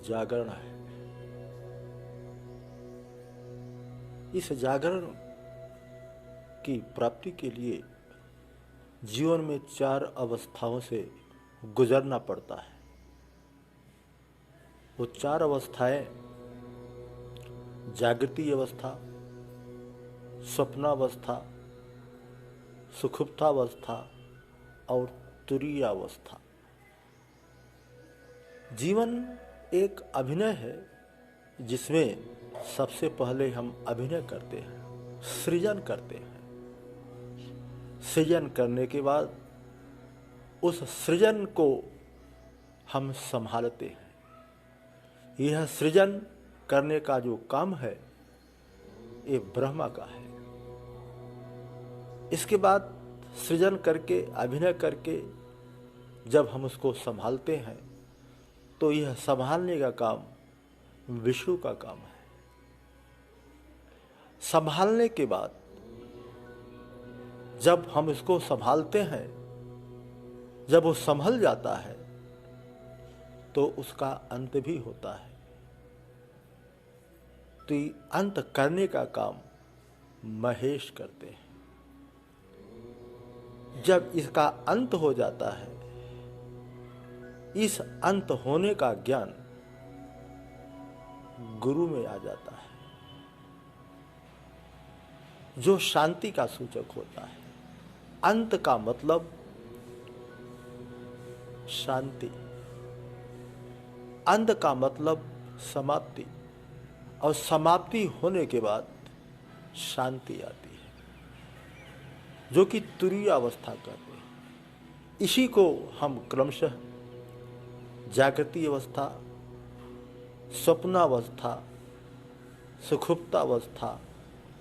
जागरण है। इस जागरण की प्राप्ति के लिए जीवन में 4 अवस्थाओं से गुजरना पड़ता है। वो 4 अवस्थाएं जागृति अवस्था, स्वप्नावस्था, सुषुप्तावस्था और तुरीय अवस्था। जीवन एक अभिनय है जिसमें सबसे पहले हम अभिनय करते हैं, सृजन करते हैं। सृजन करने के बाद उस सृजन को हम संभालते हैं। यह सृजन करने का जो काम है ये ब्रह्मा का है। इसके बाद सृजन करके, अभिनय करके जब हम उसको संभालते हैं तो यह संभालने का काम विष्णु का काम है। संभालने के बाद जब हम इसको संभालते हैं, जब वो संभल जाता है तो उसका अंत भी होता है। तो ये अंत करने का काम महेश करते हैं। जब इसका अंत हो जाता है, इस अंत होने का ज्ञान गुरु में आ जाता है, जो शांति का सूचक होता है। अंत का मतलब शांति, अंत का मतलब समाप्ति, और समाप्ति होने के बाद शांति आती है, जो कि तुरीय अवस्था कहते हैं। इसी को हम क्रमशः जागृति अवस्था, स्वप्नावस्था, सुषुप्तावस्था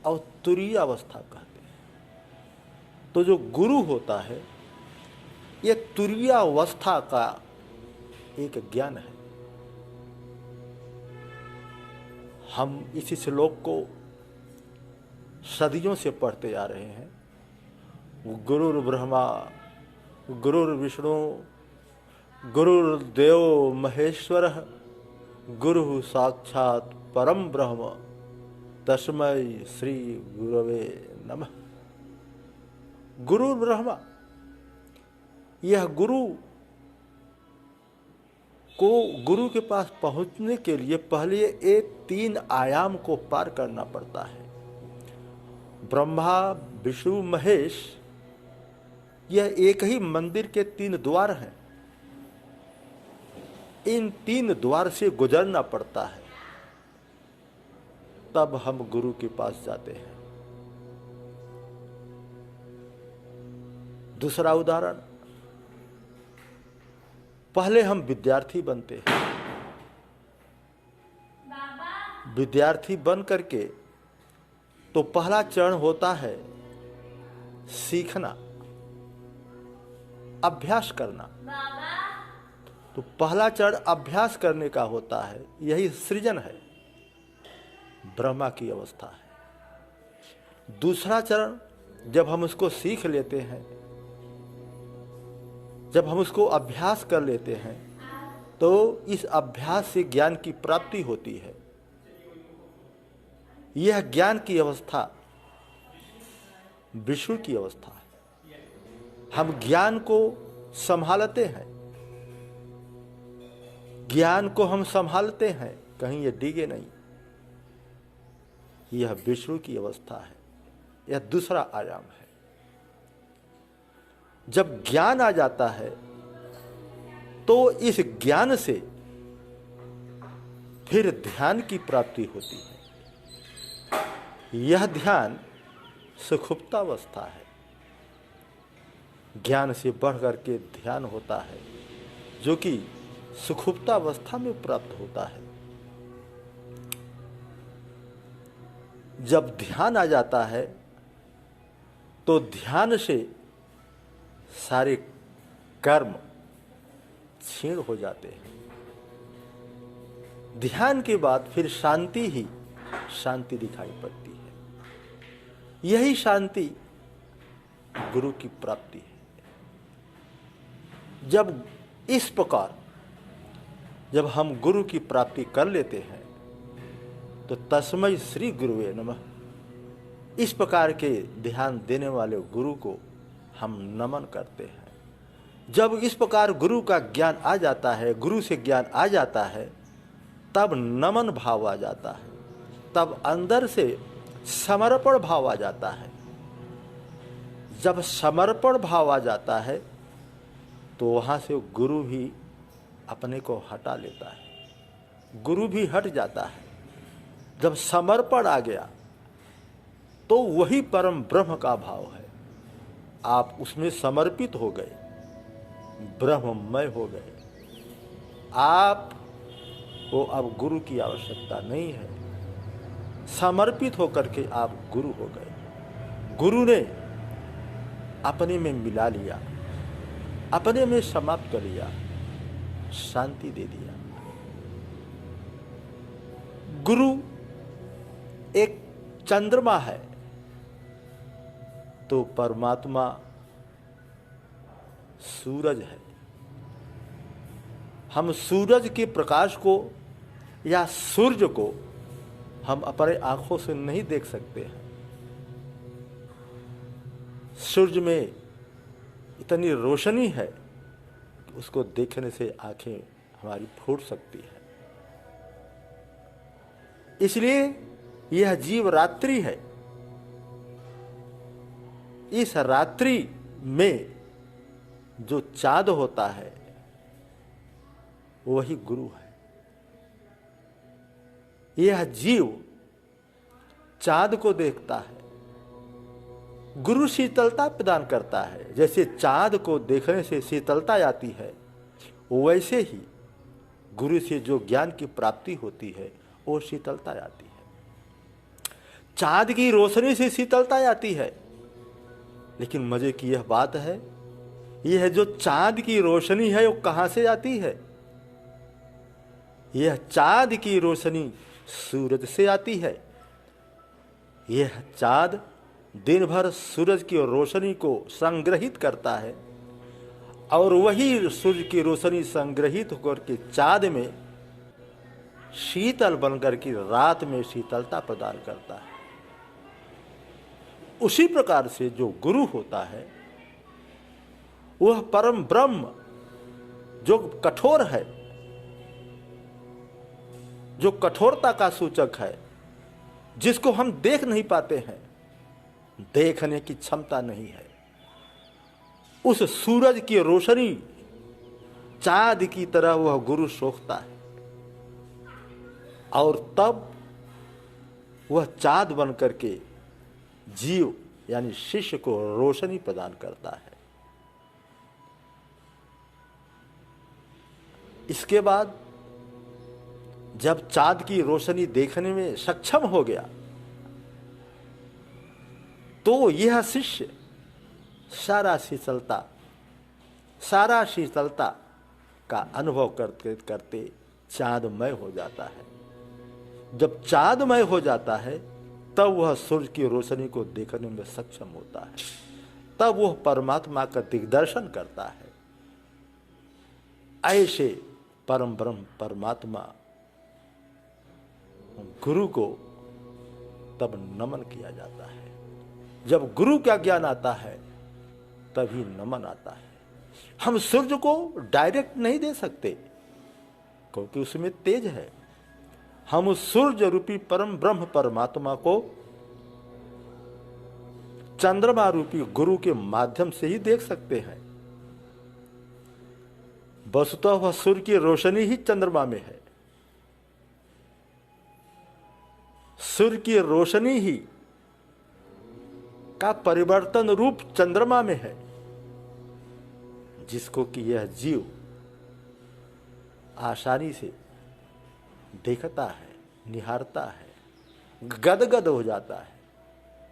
और तुरीय अवस्था कहते हैं। तो जो गुरु होता है ये तुरीय अवस्था का एक ज्ञान है। हम इसी श्लोक को सदियों से पढ़ते आ रहे हैं। गुरुर्ब्रह्मा गुरुर्विष्णु गुरुर्देव महेश्वर गुरु साक्षात परम ब्रह्म तस्मै श्री गुरवे नमः। गुरु ब्रह्मा, यह गुरु को, गुरु के पास पहुंचने के लिए पहले ये 3 आयाम को पार करना पड़ता है। ब्रह्मा विष्णु महेश, यह एक ही मंदिर के 3 द्वार हैं। इन 3 द्वार से गुजरना पड़ता है, तब हम गुरु के पास जाते हैं। दूसरा उदाहरण, पहले हम विद्यार्थी बनते हैं। विद्यार्थी बन करके तो पहला चरण होता है सीखना, अभ्यास करना। तो पहला चरण अभ्यास करने का होता है, यही सृजन है, ब्रह्मा की अवस्था है। दूसरा चरण, जब हम उसको सीख लेते हैं, जब हम उसको अभ्यास कर लेते हैं, तो इस अभ्यास से ज्ञान की प्राप्ति होती है। यह ज्ञान की अवस्था विष्णु की अवस्था है। हम ज्ञान को संभालते हैं, ज्ञान को हम संभालते हैं, कहीं ये डिगे नहीं। यह विष्णु की अवस्था है, यह दूसरा आयाम है। जब ज्ञान आ जाता है तो इस ज्ञान से फिर ध्यान की प्राप्ति होती है। यह ध्यान सुषुप्तावस्था है। ज्ञान से बढ़ करके ध्यान होता है, जो कि सुषुप्तावस्था में प्राप्त होता है। जब ध्यान आ जाता है तो ध्यान से सारे कर्म क्षीण हो जाते हैं। ध्यान के बाद फिर शांति ही शांति दिखाई पड़ती है। यही शांति गुरु की प्राप्ति है। जब इस प्रकार जब हम गुरु की प्राप्ति कर लेते हैं तो तस्मै श्री गुरुवे नमः, इस प्रकार के ध्यान देने वाले गुरु को हम नमन करते हैं। जब इस प्रकार गुरु का ज्ञान आ जाता है, गुरु से ज्ञान आ जाता है, तब नमन भाव आ जाता है, तब अंदर से समर्पण भाव आ जाता है। जब समर्पण भाव आ जाता है तो वहाँ से गुरु भी अपने को हटा लेता है, गुरु भी हट जाता है। जब समर्पण आ गया तो वही परम ब्रह्म का भाव है। आप उसमें समर्पित हो गए, ब्रह्ममय हो गए। आप को अब गुरु की आवश्यकता नहीं है। समर्पित होकर के आप गुरु हो गए। गुरु ने अपने में मिला लिया, अपने में समाप्त कर लिया, शांति दे दिया। गुरु एक चंद्रमा है तो परमात्मा सूरज है। हम सूरज के प्रकाश को या सूर्य को हम अपने आंखों से नहीं देख सकते हैं। सूर्य में इतनी रोशनी है कि उसको देखने से आंखें हमारी फूट सकती है। इसलिए यह जीव रात्रि है। इस रात्रि में जो चाँद होता है वही गुरु है। यह जीव चाँद को देखता है, गुरु शीतलता प्रदान करता है। जैसे चाँद को देखने से शीतलता आती है, वैसे ही गुरु से जो ज्ञान की प्राप्ति होती है वो शीतलता आती है। चाँद की रोशनी से शीतलता आती है, लेकिन मजे की यह बात है, यह जो चाँद की रोशनी है वो कहाँ से आती है? यह चाँद की रोशनी सूरज से आती है। यह चाँद दिन भर सूरज की रोशनी को संग्रहित करता है और वही सूर्य की रोशनी संग्रहित होकर के चाँद में शीतल बनकर के रात में शीतलता प्रदान करता है। उसी प्रकार से जो गुरु होता है वह परम ब्रह्म जो कठोर है, जो कठोरता का सूचक है, जिसको हम देख नहीं पाते हैं, देखने की क्षमता नहीं है, उस सूरज की रोशनी चाँद की तरह वह गुरु सोखता है और तब वह चाँद बन करके जीव यानी शिष्य को रोशनी प्रदान करता है। इसके बाद जब चाँद की रोशनी देखने में सक्षम हो गया तो यह शिष्य सारा शीतलता का अनुभव करते करते चाँदमय हो जाता है। जब चाँदमय हो जाता है तब वह सूर्य की रोशनी को देखने में सक्षम होता है, तब वह परमात्मा का दिग्दर्शन करता है। ऐसे परम ब्रह्म परमात्मा गुरु को तब नमन किया जाता है। जब गुरु का ज्ञान आता है तभी नमन आता है। हम सूर्य को डायरेक्ट नहीं दे सकते क्योंकि उसमें तेज है। हम उस सूर्य रूपी परम ब्रह्म परमात्मा को चंद्रमा रूपी गुरु के माध्यम से ही देख सकते हैं। वस्तुतः वह सूर्य की रोशनी ही चंद्रमा में है। सूर्य की रोशनी ही का परिवर्तन रूप चंद्रमा में है, जिसको कि यह जीव आसानी से देखता है, निहारता है, गदगद हो जाता है।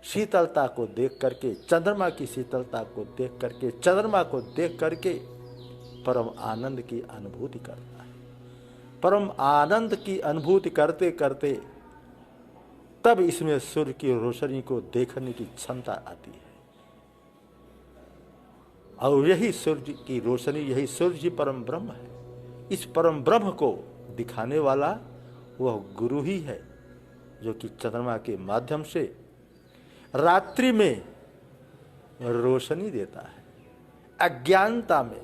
शीतलता को देख करके, चंद्रमा की शीतलता को देख करके, चंद्रमा को देख करके परम आनंद की अनुभूति करता है। परम आनंद की अनुभूति करते करते तब इसमें सूर्य की रोशनी को देखने की क्षमता आती है। और यही सूर्य की रोशनी, यही सूर्य ही परम ब्रह्म है। इस परम ब्रह्म को दिखाने वाला वह गुरु ही है, जो कि चंद्रमा के माध्यम से रात्रि में रोशनी देता है। अज्ञानता में,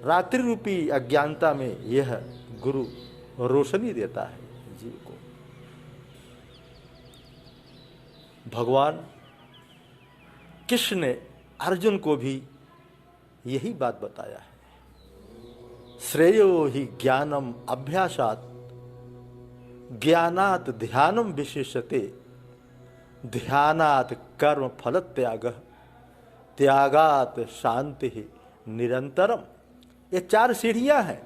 रात्रि रूपी अज्ञानता में यह गुरु रोशनी देता है जीव को। भगवान कृष्ण ने अर्जुन को भी यही बात बताया है। श्रेयो हि ज्ञानम अभ्यासात ज्ञानात ध्यानम विशेषते ध्यानात कर्म फल त्याग त्यागात शांति निरंतरम। ये 4 सीढ़ियां हैं।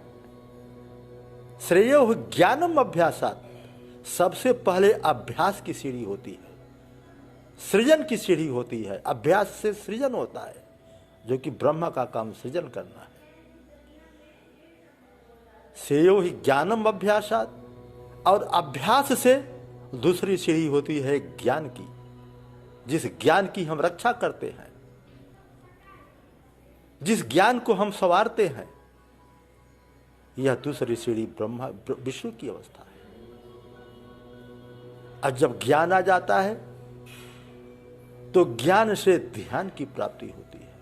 श्रेयो ज्ञानम अभ्यासात, सबसे पहले अभ्यास की सीढ़ी होती है, सृजन की सीढ़ी होती है। अभ्यास से सृजन होता है, जो कि ब्रह्मा का काम सृजन करना है। श्रेयो ही ज्ञानम अभ्यासात, और अभ्यास से दूसरी सीढ़ी होती है ज्ञान की, जिस ज्ञान की हम रक्षा करते हैं, जिस ज्ञान को हम संवारते हैं, यह दूसरी सीढ़ी ब्रह्मा विष्णु की अवस्था है। और जब ज्ञान आ जाता है तो ज्ञान से ध्यान की प्राप्ति होती है।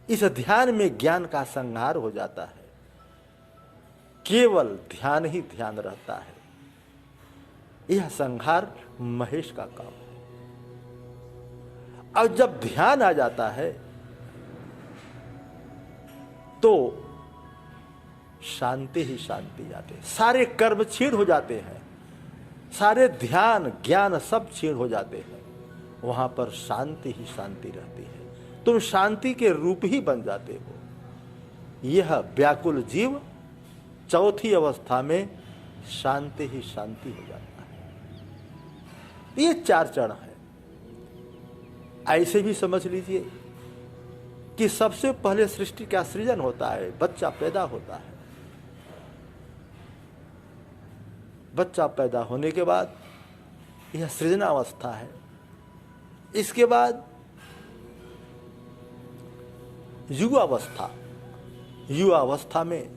इस ध्यान में ज्ञान का संहार हो जाता है, केवल ध्यान ही ध्यान रहता है। यह संहार महेश का काम है। और जब ध्यान आ जाता है तो शांति ही शांति आते है। सारे कर्म क्षीण हो जाते हैं, सारे ध्यान ज्ञान सब क्षीण हो जाते हैं। वहां पर शांति ही शांति रहती है। तुम शांति के रूप ही बन जाते हो। यह व्याकुल जीव चौथी अवस्था में शांति ही शांति हो जाता है। ये 4 चरण है। ऐसे भी समझ लीजिए कि सबसे पहले सृष्टि का सृजन होता है, बच्चा पैदा होता है। बच्चा पैदा होने के बाद यह सृजनावस्था है। इसके बाद युवावस्था, युवावस्था में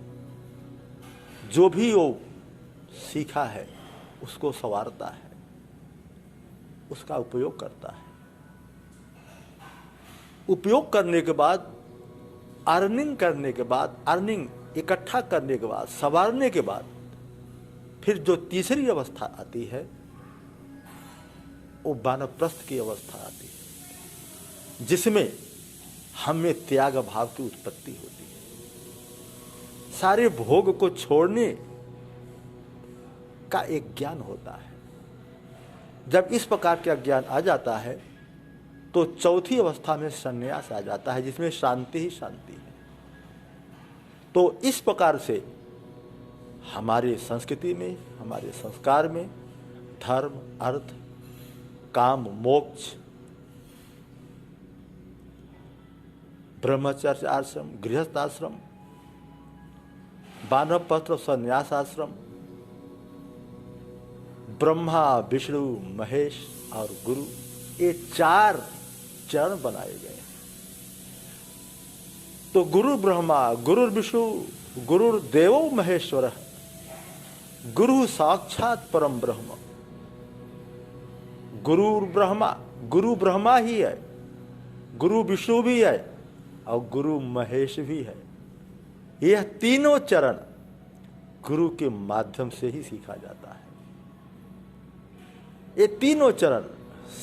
जो भी वो सीखा है उसको संवारता है, उसका उपयोग करता है। उपयोग करने के बाद, अर्निंग करने के बाद, अर्निंग इकट्ठा करने के बाद, संवारने के बाद फिर जो तीसरी अवस्था आती है वो वानप्रस्थ की अवस्था आती है, जिसमें हमें त्याग भाव की उत्पत्ति होती है। सारे भोग को छोड़ने का एक ज्ञान होता है। जब इस प्रकार का ज्ञान आ जाता है तो चौथी अवस्था में संन्यास आ जाता है, जिसमें शांति ही शांति है। तो इस प्रकार से हमारे संस्कृति में, हमारे संस्कार में धर्म, अर्थ, काम, मोक्ष, ब्रह्मचर्य आश्रम, गृहस्थ आश्रम, वानप्रस्थ संन्यास आश्रम, ब्रह्मा, विष्णु, महेश और गुरु, ये 4 चरण बनाए गए। तो गुरु ब्रह्मा, गुरु विष्णु, गुरु देवो महेश्वर, गुरु साक्षात परम ब्रह्म। गुरु ब्रह्मा ही है, गुरु विष्णु भी है और गुरु महेश भी है। यह तीनों चरण गुरु के माध्यम से ही सीखा जाता है। ये तीनों चरण,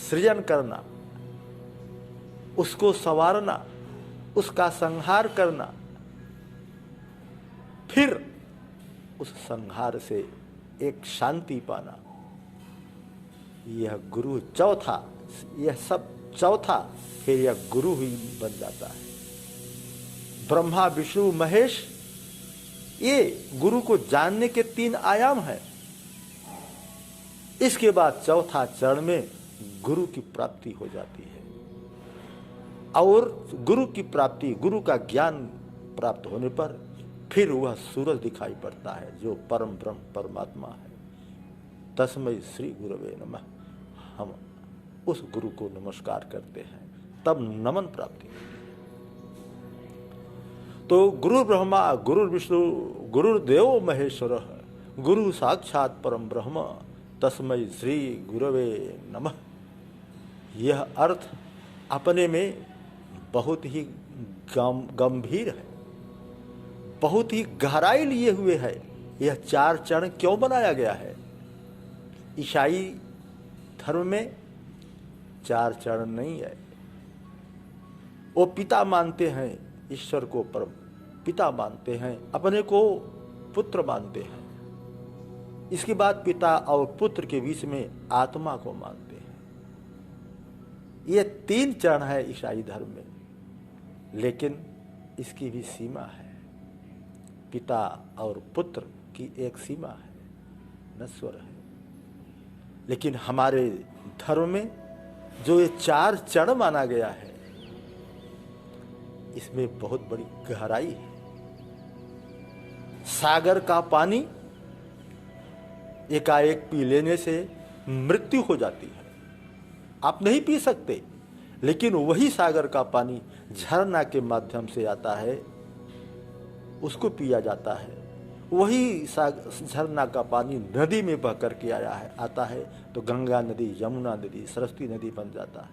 सृजन करना, उसको संवारना, उसका संहार करना, फिर उस संहार से एक शांति पाना, यह गुरु चौथा, यह सब चौथा, फिर यह गुरु ही बन जाता है। ब्रह्मा, विष्णु, महेश, ये गुरु को जानने के 3 आयाम हैं। इसके बाद चौथा चरण में गुरु की प्राप्ति हो जाती है। और गुरु की प्राप्ति, गुरु का ज्ञान प्राप्त होने पर फिर वह सूरज दिखाई पड़ता है, जो परम ब्रह्म परमात्मा है। तस्मै श्री गुरवे नमः। हम उस गुरु को नमस्कार करते हैं, तब नमन प्राप्ति। तो गुरु ब्रह्मा गुरु विष्णु गुरुदेव महेश्वर गुरु साक्षात परम ब्रह्म तस्मै श्री गुरवे नमः। यह अर्थ अपने में बहुत ही गंभीर है, बहुत ही गहराई लिए हुए है। यह 4 चरण क्यों बनाया गया है? ईसाई धर्म में 4 चरण नहीं है। वो पिता मानते हैं, ईश्वर को परम पिता मानते हैं, अपने को पुत्र मानते हैं। इसके बाद पिता और पुत्र के बीच में आत्मा को मानते हैं। ये 3 चरण है ईसाई धर्म में, लेकिन इसकी भी सीमा है। पिता और पुत्र की एक सीमा है, नश्वर है। लेकिन हमारे धर्म में जो ये 4 चरण माना गया है, इसमें बहुत बड़ी गहराई है। सागर का पानी एकाएक पी लेने से मृत्यु हो जाती है, आप नहीं पी सकते। लेकिन वही सागर का पानी झरना के माध्यम से आता है, उसको पिया जाता है। वही झरना का पानी नदी में बह करके आता है तो गंगा नदी, यमुना नदी, सरस्वती नदी बन जाता है।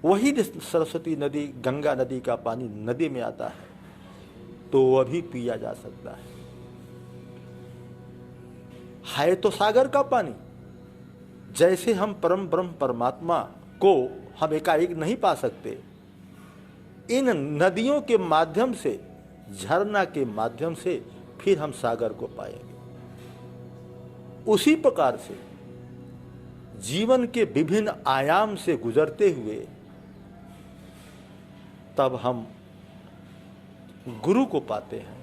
वही सरस्वती नदी, गंगा नदी का पानी नदी में आता है तो वह भी पिया जा सकता है तो सागर का पानी। जैसे हम परम ब्रह्म परमात्मा को हम एकाएक नहीं पा सकते, इन नदियों के माध्यम से, झरना के माध्यम से फिर हम सागर को पाएंगे। उसी प्रकार से जीवन के विभिन्न आयाम से गुजरते हुए तब हम गुरु को पाते हैं,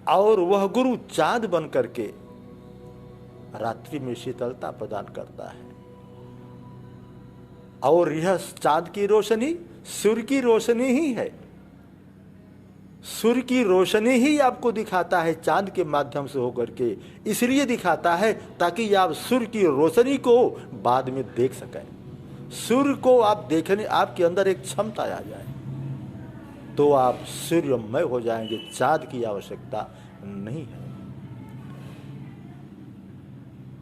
और वह गुरु चांद बन करके रात्रि में शीतलता प्रदान करता है। और यह चांद की रोशनी सूर्य की रोशनी ही है। सूर्य की रोशनी ही आपको दिखाता है चांद के माध्यम से होकर के, इसलिए दिखाता है ताकि आप सूर्य की रोशनी को बाद में देख सकें। सूर्य को आप देखने, आपके अंदर एक क्षमता आ जाए तो आप सूर्यमय हो जाएंगे, चांद की आवश्यकता नहीं है।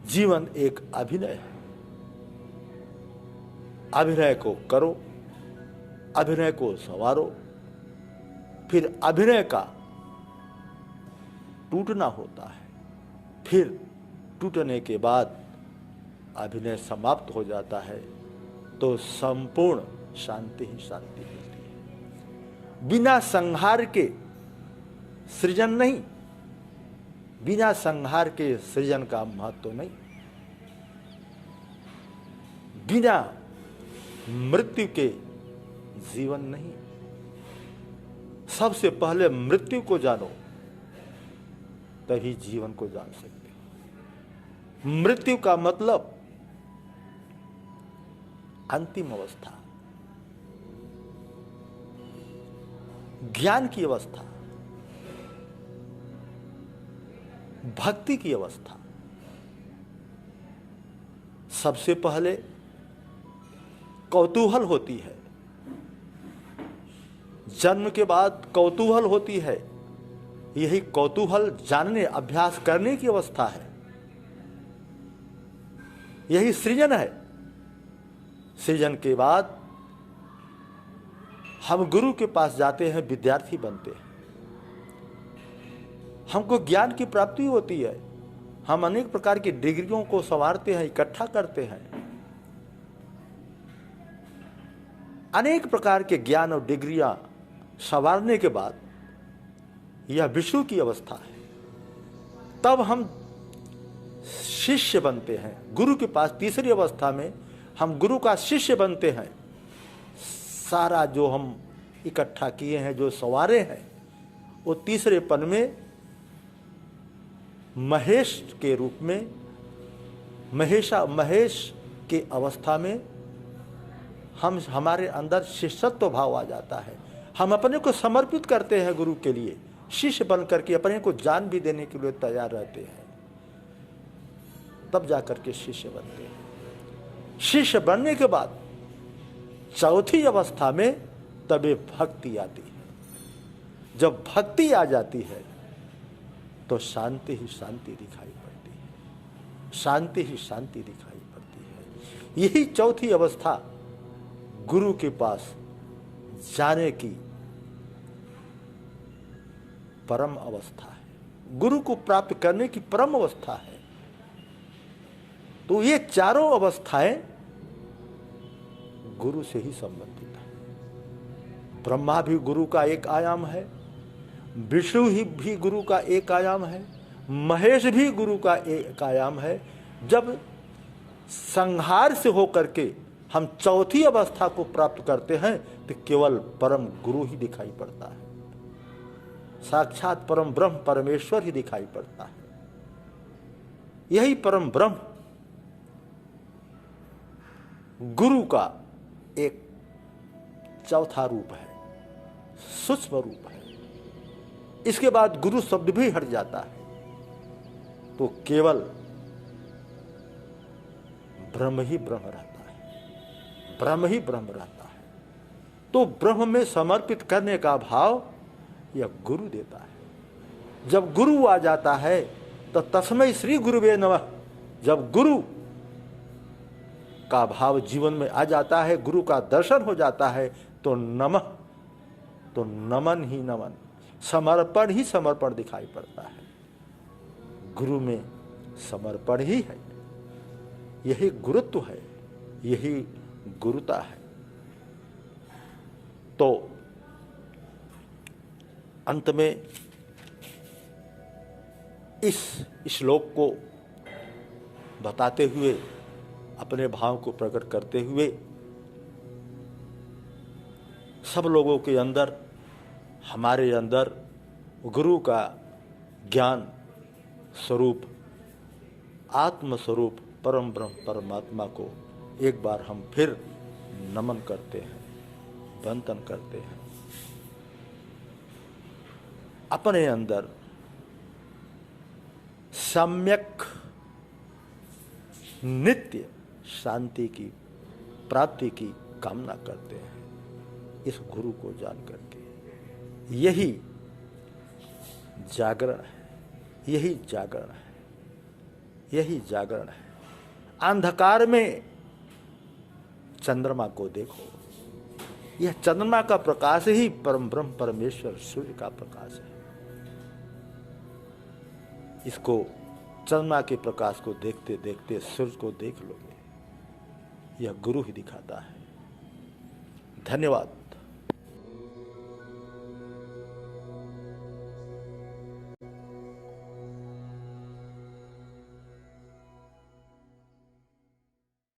जीवन एक अभिनय है, अभिनय को करो, अभिनय को संवारो, फिर अभिनय का टूटना होता है, फिर टूटने के बाद अभिनय समाप्त हो जाता है तो संपूर्ण शांति ही शांति मिलती है। बिना संहार के सृजन नहीं, बिना संहार के सृजन का महत्व नहीं, बिना मृत्यु के जीवन नहीं। सबसे पहले मृत्यु को जानो, तभी जीवन को जान सकते हो। मृत्यु का मतलब अंतिम अवस्था, ज्ञान की अवस्था, भक्ति की अवस्था। सबसे पहले कौतूहल होती है, जन्म के बाद कौतूहल होती है। यही कौतूहल जानने, अभ्यास करने की अवस्था है। यही सृजन है। सृजन के बाद हम गुरु के पास जाते हैं, विद्यार्थी बनते हैं, हमको ज्ञान की प्राप्ति होती है। हम अनेक प्रकार की डिग्रियों को संवारते हैं, इकट्ठा करते हैं। अनेक प्रकार के ज्ञान और डिग्रियां संवारने के बाद यह विष्णु की अवस्था है। तब हम शिष्य बनते हैं गुरु के पास। तीसरी अवस्था में हम गुरु का शिष्य बनते हैं। सारा जो हम इकट्ठा किए हैं, जो संवारे हैं, वो तीसरे पन में महेश के रूप में, महेश के अवस्था में हमारे अंदर शिष्यत्व भाव आ जाता है। हम अपने को समर्पित करते हैं गुरु के लिए, शिष्य बन करके अपने को जान भी देने के लिए तैयार रहते हैं। तब जाकर के शिष्य बनते हैं। शिष्य बनने के बाद चौथी अवस्था में तबे भक्ति आती है। जब भक्ति आ जाती है तो शांति ही शांति दिखाई पड़ती है, शांति ही शांति दिखाई पड़ती है। यही चौथी अवस्था गुरु के पास जाने की परम अवस्था है, गुरु को प्राप्त करने की परम अवस्था है। तो ये चारों अवस्थाएं गुरु से ही संबंधित है। ब्रह्मा भी गुरु का एक आयाम है, विष्णु ही भी गुरु का एक आयाम है, महेश भी गुरु का एक आयाम है। जब संहार से होकर के हम चौथी अवस्था को प्राप्त करते हैं तो केवल परम गुरु ही दिखाई पड़ता है, साक्षात परम ब्रह्म परमेश्वर ही दिखाई पड़ता है। यही परम ब्रह्म गुरु का एक चौथा रूप है, सूक्ष्म रूप है। इसके बाद गुरु शब्द भी हट जाता है तो केवल ब्रह्म ही ब्रह्म रहता है, ब्रह्म ही ब्रह्म रहता है। तो ब्रह्म में समर्पित करने का भाव यह गुरु देता है। जब गुरु आ जाता है तो तस्मै श्री गुरुवे नमः, जब गुरु का भाव जीवन में आ जाता है, गुरु का दर्शन हो जाता है तो नमः, तो नमन ही नमन, समर्पण ही समर्पण दिखाई पड़ता है। गुरु में समर्पण ही है, यही गुरुत्व है, यही गुरुता है। तो अंत में इस श्लोक को बताते हुए, अपने भाव को प्रकट करते हुए, सब लोगों के अंदर, हमारे अंदर गुरु का ज्ञान स्वरूप, आत्म स्वरूप परम ब्रह्म परमात्मा को एक बार हम फिर नमन करते हैं, वंदन करते हैं। अपने अंदर सम्यक नित्य शांति की प्राप्ति की कामना करते हैं, इस गुरु को जान करके। यही जागरण है, यही जागरण है, यही जागरण है। अंधकार में चंद्रमा को देखो, यह चंद्रमा का प्रकाश ही परम ब्रह्म परमेश्वर सूर्य का प्रकाश है। इसको चंद्रमा के प्रकाश को देखते देखते सूर्य को देख लोगे, यह गुरु ही दिखाता है। धन्यवाद।